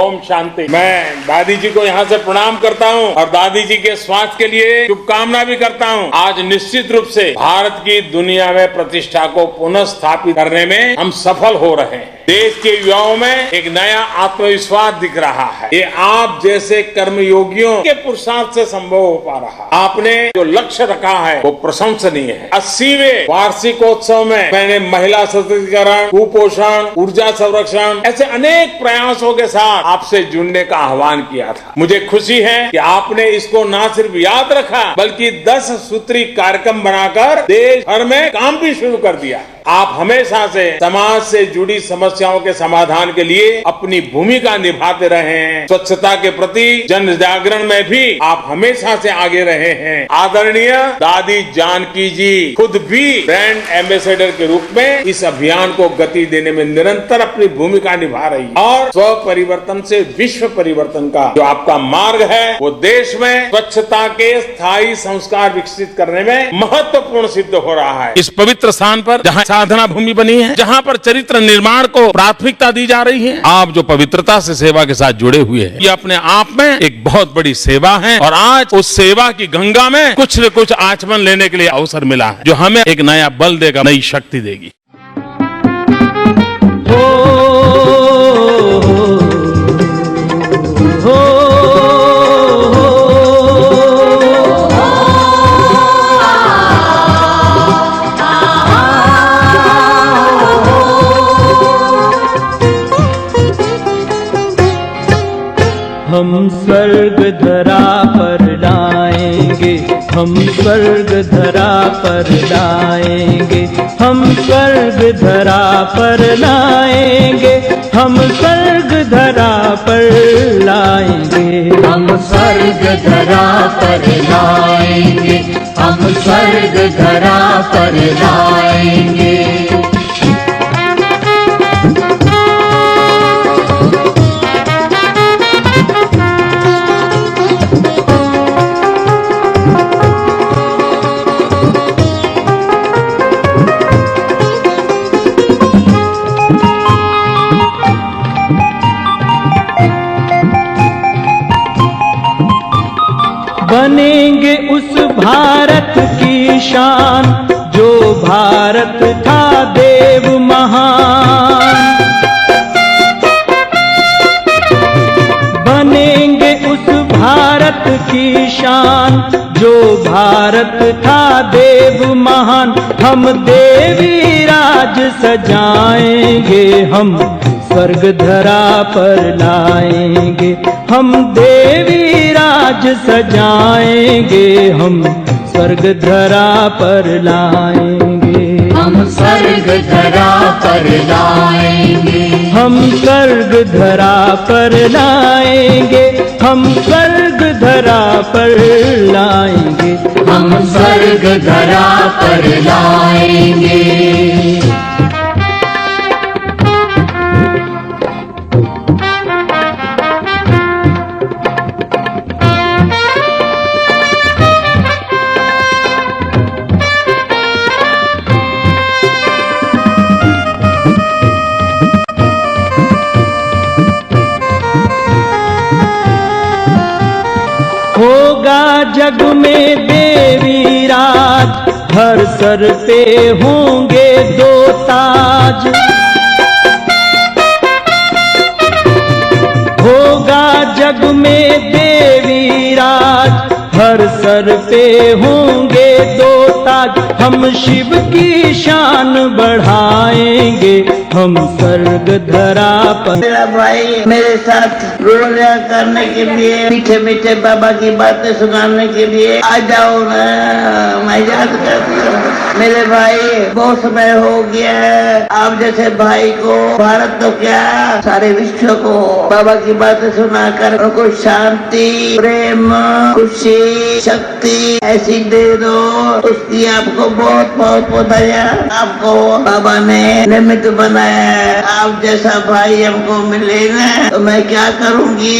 ओम शांति। मैं दादी जी को यहाँ से प्रणाम करता हूँ और दादी जी के स्वास्थ्य के लिए शुभकामना भी करता हूँ। आज निश्चित रूप से भारत की दुनिया में प्रतिष्ठा को पुनः स्थापित करने में हम सफल हो रहे हैं। देश के युवाओं में एक नया आत्मविश्वास दिख रहा है। ये आप जैसे कर्मयोगियों के पुरुषार्थ से संभव हो पा रहा है। आपने जो लक्ष्य रखा है वो प्रशंसनीय है। 80वें वार्षिकोत्सव में मैंने महिला सशक्तिकरण, कुपोषण, ऊर्जा संरक्षण ऐसे अनेक प्रयासों के साथ आपसे जुड़ने का आह्वान किया था। मुझे खुशी है कि आपने इसको न सिर्फ याद रखा बल्कि 10 सूत्री कार्यक्रम बनाकर देश भर में काम भी शुरू कर दिया। आप हमेशा से समाज से जुड़ी समस्याओं के समाधान के लिए अपनी भूमिका निभाते रहे हैं। स्वच्छता के प्रति जन जागरण में भी आप हमेशा से आगे रहे हैं। आदरणीय दादी जानकी जी खुद भी ब्रांड एम्बेसडर के रूप में इस अभियान को गति देने में निरंतर अपनी भूमिका निभा रही है और स्व परिवर्तन से विश्व परिवर्तन का जो आपका मार्ग है वो देश में स्वच्छता के स्थायी संस्कार विकसित करने में महत्वपूर्ण सिद्ध हो रहा है। इस पवित्र स्थान पर जहाँ साधना भूमि बनी है, जहाँ पर चरित्र निर्माण को प्राथमिकता दी जा रही है, आप जो पवित्रता से सेवा के साथ जुड़े हुए हैं, ये अपने आप में एक बहुत बड़ी सेवा है और आज उस सेवा की गंगा में कुछ न कुछ आचमन लेने के लिए अवसर मिला है जो हमें एक नया बल देगा, नई शक्ति देगी। हम स्वर्ग धरा पर लाएंगे, हम स्वर्ग धरा पर लाएंगे, हम स्वर्ग धरा पर लाएंगे, हम स्वर्ग धरा पर लाएंगे, हम स्वर्ग धरा पर लाएंगे, हम स्वर्ग धरा पर लाएंगे। बनेंगे उस भारत की शान जो भारत था देव महान। बनेंगे उस भारत की शान जो भारत था देव महान। हम देवी राज सजाएंगे, हम स्वर्ग धरा पर लाएंगे, हम देवी राज सजाएंगे, हम स्वर्ग धरा पर लाएंगे, हम स्वर्ग धरा पर लाएंगे, हम स्वर्ग धरा पर लाएंगे, हम स्वर्ग धरा पर लाएंगे, हम स्वर्ग धरा पर लाएंगे। होगा जग में देवी राज, हर सर पे होंगे 2 ताज। होगा जग में देवी राज, हर सर पे होंगे 2 ताज। हम शिव की शान बढ़ाएंगे, हम स्वर्ग धरा पर। मेरा भाई मेरे साथ रोलिया करने के लिए, मीठे मीठे बाबा की बातें सुनाने के लिए आ जाओ ना, मैं याद करती हूँ। मेरे भाई बहुत समय हो गया है, आप जैसे भाई को भारत तो क्या सारे विश्व को बाबा की बातें सुनाकर उनको शांति, प्रेम, खुशी, शक्ति ऐसी दे दो। उसकी आपको बहुत बहुत बधाई। आपको बाबा ने निमित्त बनाया है। आप जैसा भाई हमको मिले ना तो मैं क्या करूँगी,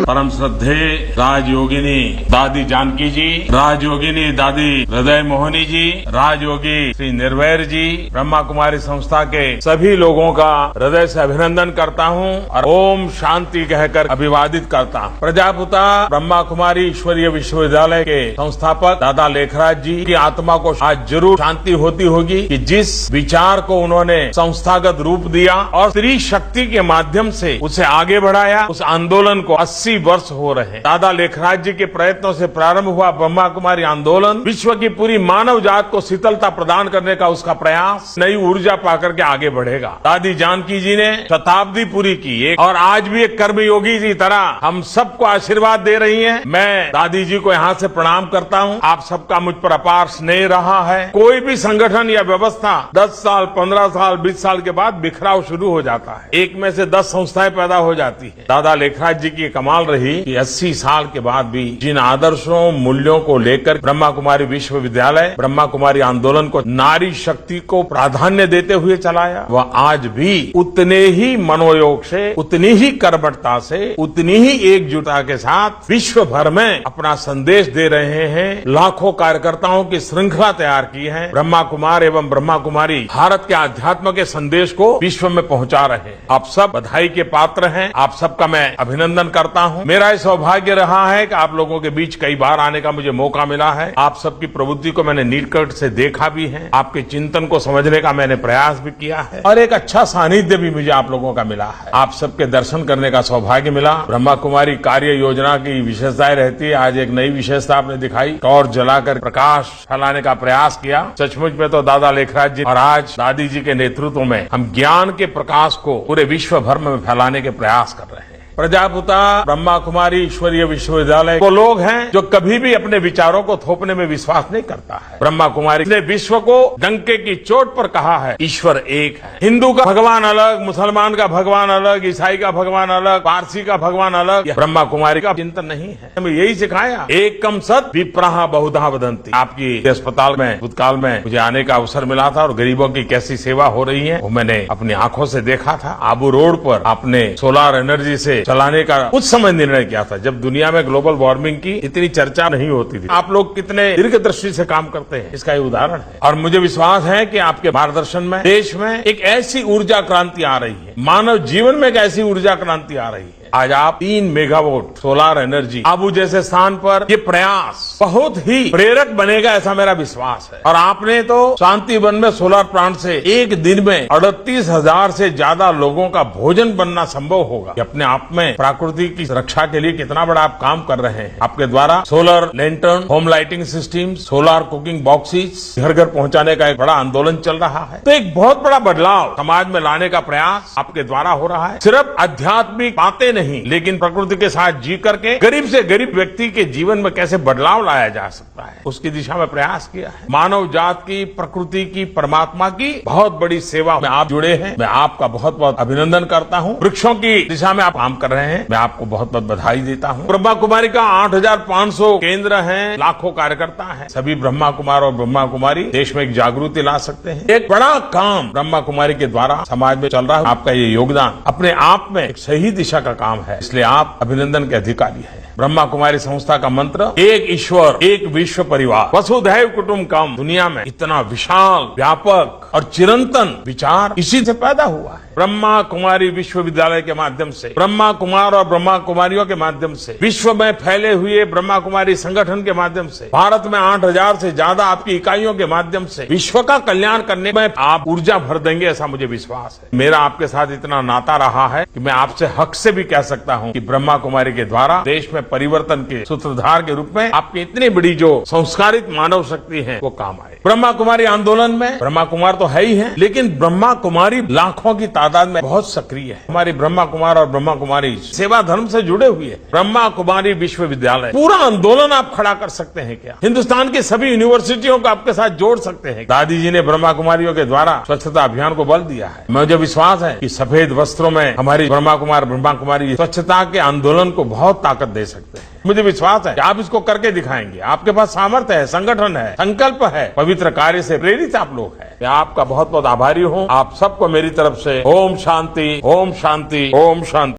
परम श्रद्धे राजयोगिनी दादी जानकी जी, राजयोगिनी दादी हृदय मोहिनी जी, राजयोगी श्री निर्वैर जी, ब्रह्मा कुमारी संस्था के सभी लोगों का हृदय से अभिनंदन करता हूँ और ओम शांति कहकर अभिवादित करता हूँ। प्रजापिता ब्रह्मा कुमारी ईश्वरीय विश्वविद्यालय के संस्थापक दादा लेखराज जी की आत्मा को आज जरूर शांति होती होगी कि जिस विचार को उन्होंने संस्थागत रूप दिया और स्त्री शक्ति के माध्यम से उसे आगे बढ़ाया, उस आंदोलन को 80 वर्ष हो रहे हैं। दादा लेखराज जी के प्रयत्नों से प्रारंभ हुआ ब्रह्मा कुमारी आंदोलन विश्व की पूरी मानव जात को शीतलता प्रदान करने का उसका प्रयास नई ऊर्जा पाकर के आगे बढ़ेगा। दादी जानकी जी ने शताब्दी पूरी की और आज भी एक कर्मयोगी की तरह हम सबको आशीर्वाद दे रही हैं। मैं दादी जी को यहाँ से प्रणाम करता हूँ। आप सबका मुझ पर अपार स्नेह रहा है। कोई भी संगठन या व्यवस्था 10 साल 15 साल 20 साल के बाद बिखराव शुरू हो जाता है। एक में से 10 संस्थाएं पैदा हो जाती है। दादा लेखराज जी की कमाल रही कि 80 साल के बाद भी जिन आदर्शों मूल्यों को लेकर ब्रह्मा कुमारी विश्वविद्यालय ब्रह्मा कुमारी आंदोलन को नारी शक्ति को प्राधान्य देते हुए चलाया, वह आज भी उतने ही मनोयोग से, उतनी ही कर्मठता से, उतनी ही एकजुटता के साथ विश्व भर में अपना संदेश दे रहे हैं। लाखों कार्यकर्ताओं की श्रृंखला तैयार की है। ब्रह्मा कुमार एवं ब्रह्मा कुमारी भारत के अध्यात्म के संदेश को विश्व में पहुंचा रहे हैं। आप सब बधाई के पात्र हैं। आप सबका मैं अभिनंदन करता हूं। मेरा यह सौभाग्य रहा है कि आप लोगों के बीच कई बार आने का मुझे मौका मिला है। आप सबकी प्रवृत्ति को मैंने निकट से देखा भी है। आपके चिंतन को समझने का मैंने प्रयास भी किया है और एक अच्छा सानिध्य भी मुझे आप लोगों का मिला है। आप सबके दर्शन करने का सौभाग्य मिला। ब्रह्मा कुमारी कार्य योजना की विशेषताएं रहती है। आज एक नई विशेषता आपने दिखाई, टॉर्च जलाकर प्रकाश फैलाने का प्रयास किया। सचमुच में तो दादा लेखराज जी और आज दादी जी के नेतृत्व में हम ज्ञान के प्रकाश को पूरे विश्व भर में फैलाने के प्रयास कर रहे हैं। प्रजापिता ब्रह्मा कुमारी ईश्वरीय विश्वविद्यालय वो लोग हैं जो कभी भी अपने विचारों को थोपने में विश्वास नहीं करता है। ब्रह्मा कुमारी ने विश्व को डंके की चोट पर कहा है, ईश्वर एक है। हिंदू का भगवान अलग, मुसलमान का भगवान अलग, ईसाई का भगवान अलग, पारसी का भगवान अलग, यह ब्रह्मा कुमारी का चिंतन नहीं है। हमें यही सिखाया, एकम सत विप्राह बहुधा वदंती। आपकी अस्पताल में भूतकाल में मुझे आने का अवसर मिला था और गरीबों की कैसी सेवा हो रही है वो मैंने अपनी आंखों से देखा था। आबू रोड पर आपने सोलर एनर्जी से चलाने का उस समय निर्णय किया था जब दुनिया में ग्लोबल वार्मिंग की इतनी चर्चा नहीं होती थी। आप लोग कितने दीर्घ दृष्टि से काम करते हैं, इसका ये उदाहरण है। और मुझे विश्वास है कि आपके मार्गदर्शन में देश में एक ऐसी ऊर्जा क्रांति आ रही है, मानव जीवन में एक ऐसी ऊर्जा क्रांति आ रही है। आज आप 3 मेगावाट सोलर एनर्जी आबू जैसे स्थान पर ये प्रयास बहुत ही प्रेरक बनेगा, ऐसा मेरा विश्वास है। और आपने तो शांति वन में सोलर प्लांट से एक दिन में 38,000 से ज्यादा लोगों का भोजन बनना संभव होगा। ये अपने आप में प्रकृति की रक्षा के लिए कितना बड़ा आप काम कर रहे हैं। आपके द्वारा solar lantern, home lighting system, solar cooking boxes घर घर पहुंचाने का एक बड़ा आंदोलन चल रहा है। तो एक बहुत बड़ा बदलाव समाज में लाने का प्रयास आपके द्वारा हो रहा है। सिर्फ आध्यात्मिक बातें नहीं, लेकिन प्रकृति के साथ जी करके गरीब से गरीब व्यक्ति के जीवन में कैसे बदलाव लाया जा सकता है, उसकी दिशा में प्रयास किया है। मानव जात की, प्रकृति की, परमात्मा की बहुत बड़ी सेवा में आप जुड़े हैं। मैं आपका बहुत बहुत अभिनंदन करता हूँ। वृक्षों की दिशा में आप काम कर रहे हैं, मैं आपको बहुत बहुत बधाई देता हूँ। ब्रह्मा कुमारी का 8,500 केंद्र हैं, लाखों कार्यकर्ता हैं। सभी ब्रह्मा कुमार और ब्रह्मा कुमारी देश में एक जागृति ला सकते हैं। एक बड़ा काम ब्रह्मा कुमारी के द्वारा समाज में चल रहा है। आपका ये योगदान अपने आप में एक सही दिशा का काम है, इसलिए आप अभिनंदन के अधिकारी हैं। ब्रह्मा कुमारी संस्था का मंत्र एक ईश्वर एक विश्व परिवार वसुधैव कुटुंबकम। दुनिया में इतना विशाल, व्यापक और चिरंतन विचार इसी से पैदा हुआ है। ब्रह्मा कुमारी विश्वविद्यालय के माध्यम से, ब्रह्मा कुमार और ब्रह्मा कुमारियों के माध्यम से, विश्व में फैले हुए ब्रह्मा कुमारी संगठन के माध्यम से, भारत में 8,000 से ज्यादा आपकी इकाइयों के माध्यम से विश्व का कल्याण करने में आप ऊर्जा भर देंगे, ऐसा मुझे विश्वास है। मेरा आपके साथ इतना नाता रहा है कि मैं आपसे हक से भी कह सकता हूं कि ब्रह्मा कुमारी के द्वारा देश में परिवर्तन के सूत्रधार के रूप में आपकी इतनी बड़ी जो संस्कारित मानव शक्ति है वो काम आए। ब्रह्मा कुमारी आंदोलन में ब्रह्मा कुमार तो है ही है, लेकिन ब्रह्मा कुमारी लाखों की तादाद में बहुत सक्रिय है। हमारी ब्रह्मा कुमार और ब्रह्मा कुमारी सेवा धर्म से जुड़े हुए हैं। ब्रह्मा कुमारी विश्वविद्यालय पूरा आंदोलन आप खड़ा कर सकते हैं क्या? हिंदुस्तान की सभी यूनिवर्सिटियों को आपके साथ जोड़ सकते हैं। दादी जी ने ब्रह्मा कुमारियों के द्वारा स्वच्छता अभियान को बल दिया है। मुझे विश्वास है कि सफेद वस्त्रों में हमारी ब्रह्मा कुमार ब्रह्मा कुमारी स्वच्छता के आंदोलन को बहुत ताकत दे सकते हैं। मुझे विश्वास है कि आप इसको करके दिखाएंगे। आपके पास सामर्थ्य है, संगठन है, संकल्प है, पवित्र कार्य से प्रेरित आप लोग हैं। मैं आपका बहुत बहुत आभारी हूँ। आप सबको मेरी तरफ से ओम शांति, ओम शांति, ओम शांति।